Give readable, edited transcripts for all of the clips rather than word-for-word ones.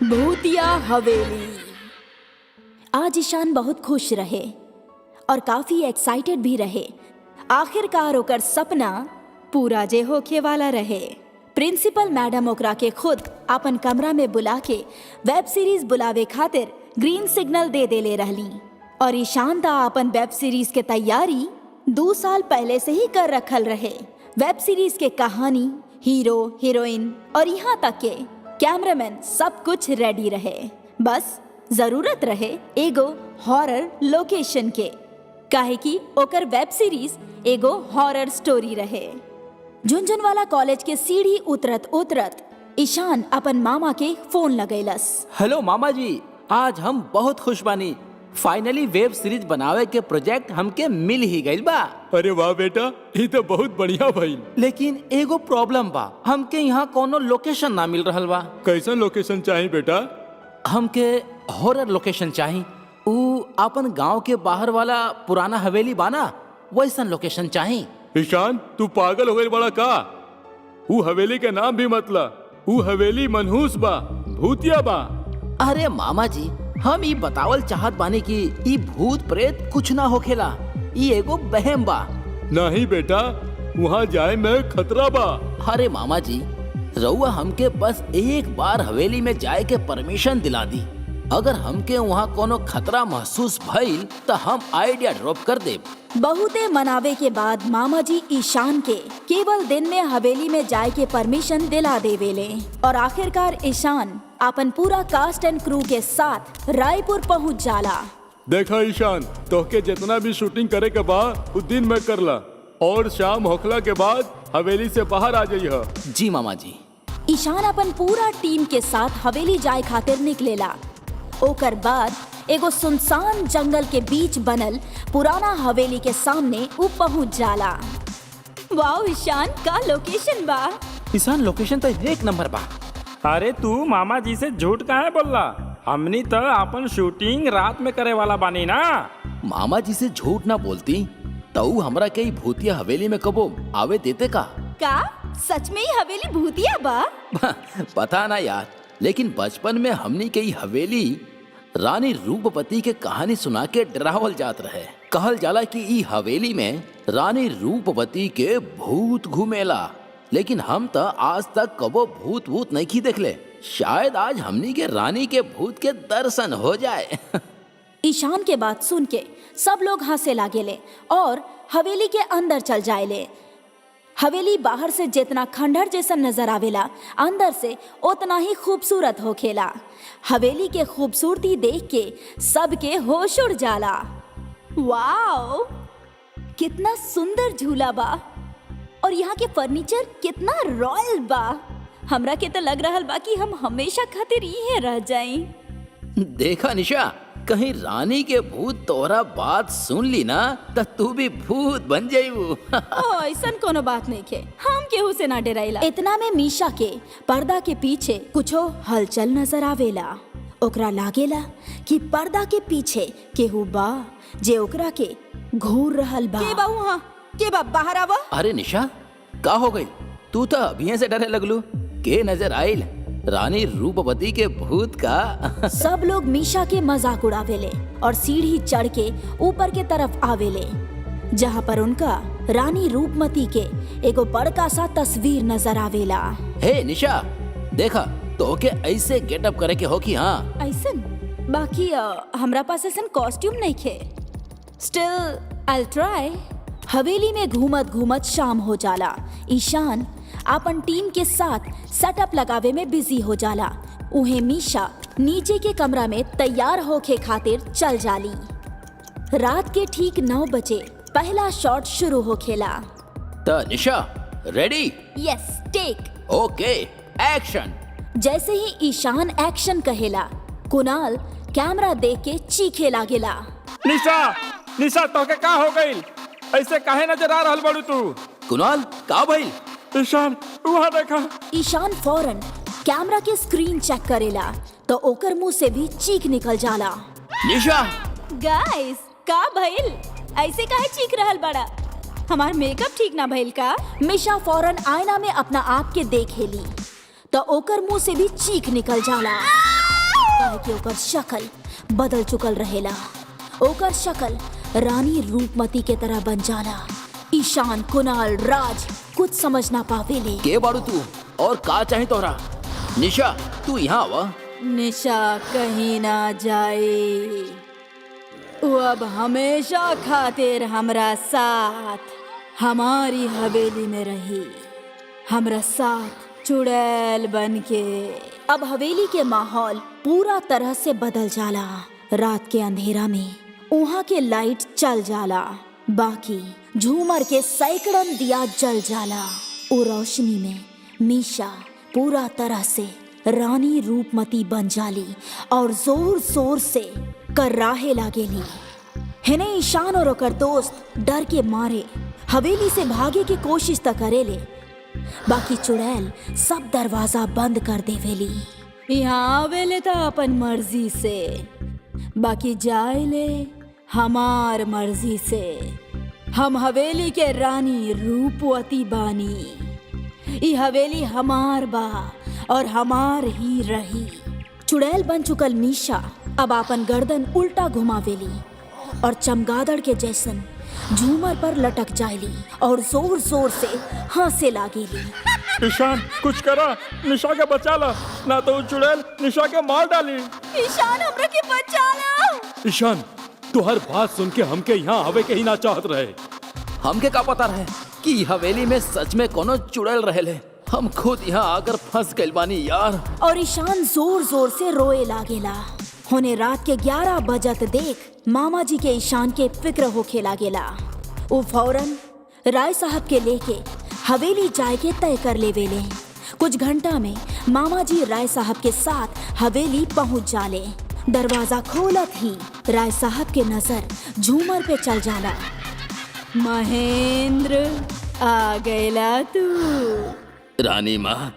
भूतिया हवेली। आज ईशान बहुत खुश रहे और काफी एक्साइटेड भी रहे। आखिरकार ओकर सपना पूरा जे होखे वाला रहे। प्रिंसिपल मैडम ओकरा के खुद अपन कमरा में बुला के वेब सीरीज बुलावे खातिर ग्रीन सिग्नल दे देले रहली और ईशान ता अपन वेब सीरीज के तैयारी 2 साल पहले से ही कर रखल रहे। वेब सीरीज के कहानी, हीरो, हीरोइन और यहाँ तक के कैमरामैन सब कुछ रेडी रहे। बस जरूरत रहे एगो हॉरर लोकेशन के, काहे कि ओकर वेब सीरीज एगो हॉरर स्टोरी रहे। झुनझुनवाला कॉलेज के सीढ़ी उतरत उतरत ईशान अपन मामा के फोन लगैलस। हेलो मामा जी, आज हम बहुत खुश बानी। फाइनली वेब सीरीज बनावे के प्रोजेक्ट हमके मिल ही गइल बा। अरे वाह बेटा, ये तो बहुत बढ़िया भइल। लेकिन एगो प्रॉब्लम बा, हमके यहाँ कोनो लोकेशन ना मिल रहल बा। कैसन लोकेशन चाहिए बेटा? हमके हॉरर लोकेशन चाहिए। ऊ अपन गांव के बाहर वाला पुराना हवेली बाना, वैसन लोकेशन चाहिए। ईशान, तू पागल हो गई बड़ा का? ऊ हवेली के नाम भी मतलब ऊ हवेली मनहूस बा, भूतिया बा। अरे मामा जी, हम ई बतावल चाहत बानी कि ई भूत प्रेत कुछ ना होखेला, ई एगो बहम बा। नहीं बेटा, वहाँ जाए में खतरा बा। अरे मामा जी, रउआ हमके बस एक बार हवेली में जाए के परमिशन दिला दी। अगर हमके वहाँ कोनो खतरा महसूस भइल तो हम आइडिया ड्रॉप कर देब। बहुते मनावे के बाद मामा जी ईशान के केवल दिन में हवेली में जाए के परमिशन दिला देवेले और आखिरकार ईशान अपन पूरा कास्ट एंड क्रू के साथ रायपुर पहुंच जाला। देखा ईशान, तोहके जितना भी शूटिंग करे के बा उ दिन में करला और शाम होखला के बाद हवेली से बाहर आ जाइह। जी मामा जी। ईशान अपन पूरा टीम के साथ हवेली जाए खातिर निकलेला। ओकर बाद एगो सुनसान जंगल के बीच बनल पुराना हवेली के सामने उ पहुंच जाला। वाओ ईशान, का लोकेशन बा। ईशान, लोकेशन तो एक नंबर बा। अरे तू मामा जी से झूठ काहे बोलला? हमनी तो अपन शूटिंग रात में करे वाला बानी ना। मामा जी से झूठ ना बोलती तो हमरा के भूतिया हवेली में कबो आवे देते का? सच में ही हवेली भूतिया बा? पता ना यार, लेकिन बचपन में हमनी के हवेली रानी रूपवती के कहानी सुना के डरावल जात रहे। कहल जाला कि ई हवेली में रानी रूपवती के भूत घूमेला, लेकिन हम तो आज तक कबो भूत नहीं देखले। शायद आज हमनी के रानी के भूत के दर्शन हो जाए। ईशान के बात सुन के सब लोग हंसे लागेले और हवेली के अंदर चल जाएले। हवेली बाहर से जितना खंडहर जैसा नजर आवेला, अंदर से उतना ही खूबसूरत होखेला। हवेली के खूबसूरती देख के सबके होश उड़ जाला। वाओ, कितना सुंदर झूला बा और यहाँ के फर्नीचर कितना रॉयल बा। हमरा के तो लग रहल बा कि हम हमेशा खातिर यहीं रह जाएं। देखा निशा, कहीं रानी के भूत तोरा बात सुन ली ना तो तू भी भूत बन जाइबू। ऐसन कोनो बात नहीं के, हम केहू से ना डराइला। इतना में मीशा के पर्दा के पीछे कुछो हलचल नजर आवेला। ओकरा लागेला कि पर्दा के पीछे केहू बा जे ओकरा के घूर रहल बा। के बा वहाँ? के बा? बाहर आवा। अरे निशा, का हो गई? तू तो अभी से डरे लगलू। के नजर आइल? रानी रूपवती के भूत का। सब लोग मीशा के मजाक उड़ावेले और सीढ़ी चढ़ के ऊपर के तरफ आवेले, जहाँ पर उनका रानी रूपमती के एगो बड़का सा तस्वीर नजर आवेला। हे निशा, देखा तो के ऐसे गेटअप करे के हो कि हाँ ऐसन? बाकी हमरा पास ऐसन कॉस्ट्यूम नहीं खे। Still I try. हवेली में घूमत घूमत शाम हो जाला। ईशान अपन टीम के साथ सेटअप लगावे में बिजी हो जाला। उहे मीशा नीचे के कमरा में तैयार होके खातिर चल जाली। रात के ठीक 9 बजे पहला शॉट शुरू होखेला। तो Nisha ready? Yes, take. Okay, action. जैसे ही ईशान एक्शन कहेला, कुणाल कैमरा देख के चीखे लागेला। निशा तोके का हो गइल? ऐसे काहे नजर आ रहल बड़ू तू? कुणाल, का भइल? ईशान, वहाँ देखा। ईशान फौरन कैमरा के स्क्रीन चेक करेला तो ओकर मुंह से भी चीख निकल जाला। निशा! गाइस, का भइल? ऐसे काहे चीख रहल बड़ा? हमार मेकअप ठीक ना भइल का? मिशा फौरन आईना में अपना आप के देखेली तो ओकर मुंह से भी चीख निकल जाला। काहे कि ओकर शक्ल बदल चुकल रहेला। ओकर शक्ल रानी रूपमती के तरह बन जाला। ईशान, कुणाल, राज कुछ समझ ना पावेले। के बारू तू और का चाहे तोरा? निशा तू यहाँ आवा। निशा कहीं ना जाए, वो अब हमेशा खातिर हमरा साथ हमारी हवेली में रही, हमरा साथ चुड़ैल बन के। अब हवेली के माहौल पूरा तरह से बदल जाला। रात के अंधेरा में वहाँ के लाइट चल जाला, बाकी झूमर के सैकड़न दिया जल जाला। वो रोशनी में मीशा पूरा तरह से रानी रूपमती बन जाली और जोर जोर से कर्राहे लागेली। हेने ईशान और ओकर दोस्त डर के मारे हवेली से भागे की कोशिश त करेले, बाकी चुड़ैल सब दरवाजा बंद कर देवेली। यहाँ आवेले त अपन मर्जी से, बाकी जाएले हमार मर्जी से। हम हवेली के रानी रूपवती बानी। ई हवेली हमार बा और हमार ही रही। चुड़ैल बन चुकल मीशा अब अपन गर्दन उल्टा घुमावेली और चमगादड़ के जैसन झूमर पर लटक जाएली और जोर जोर से हंसे लागेली। ईशान कुछ करा, निशा के बचा ला, ना तो चुड़ैल निशा के मार डाली। ईशान, हमरा के बचा लो। ईशान, तू हर बात सुन के हमके यहाँ आवे के ही ना चाहत रहे। हमके का पता रहे कि हवेली में सच में कोनो चुड़ैल रहेले। हम खुद यहाँ आकर फंस गइल बानी यार। और ईशान जोर जोर से रोए लागेला। होने रात के 11 बजत देख मामा जी के ईशान के फिक्र होखे लागेला। वो फौरन राय साहब के लेके हवेली जाए के तय कर लेवेले। कुछ घंटा में मामा जी राय साहब के साथ हवेली पहुंच जाले। दरवाजा खोलत ही राय साहब के नजर झूमर पे चल जाला। महेंद्र, आ गएला तू। रानी माँ,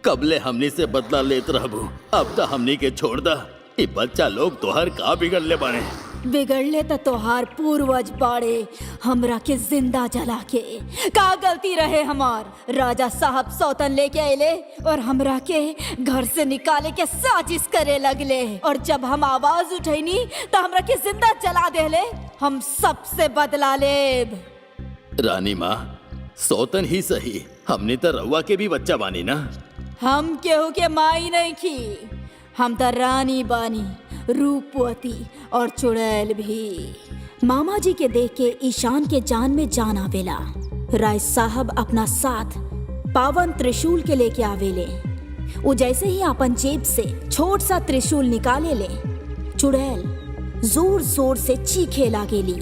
कबले हमनी से बदला लेत रहबू। अब तो हमनी के छोड़ दा। ये बच्चा लोग तोहर का बिगड़ले बने। बिगड़ले तो तोहार पूर्वज बाड़े हमरा के जिंदा जला के। का गलती रहे हमार? राजा साहब सौतन लेके आए और हमरा के घर से निकाले के साजिश करे लगले, और जब हम आवाज उठैनी तो हमरा के जिंदा जला देले। हम सबसे बदला लेब। रानी माँ, सौतन ही सही, हमने तो रउआ के भी बच्चा बानी ना। हम केहू के माई नहीं की, हम तो रानी बानी, रूपवती और चुड़ैल भी। मामा जी के देख के ईशान के जान में जान आवेला। राय साहब अपना साथ पावन त्रिशूल के लेके आवेले। वो जैसे ही अपन जेब से छोट सा त्रिशूल निकाले ले, चुड़ैल जोर जोर से चीखे लागेली,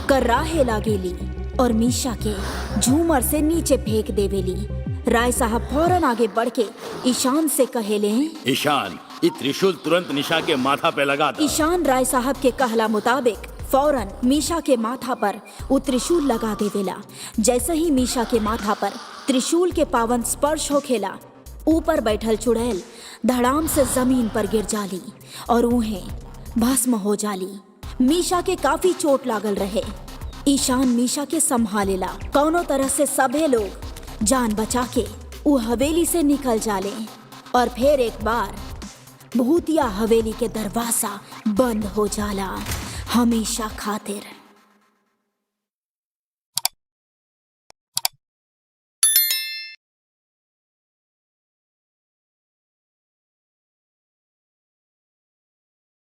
कर्राहे लागेली और मीशा के झूमर से नीचे फेंक देवेली। राय साहब फौरन आगे बढ़ के ईशान से कहेले, ईशान, ये त्रिशूल तुरंत निशा के माथा पे लगा दो। ईशान राय साहब के कहला मुताबिक फौरन मीशा के माथा पर वो त्रिशूल लगा देवेला। जैसे ही मीशा के माथा पर त्रिशूल के पावन स्पर्श होखेला, ऊपर बैठल चुड़ैल धड़ाम से जमीन पर गिर जाली और उन्हें भस्म हो जाली। मीशा के काफी चोट लागल रहे। ईशान मीशा के संभालेला। कौनो तरह से सभे लोग जान बचा के वो हवेली से निकल जाले और फिर एक बार भूतिया हवेली के दरवाजा बंद हो जाला, हमेशा खातिर।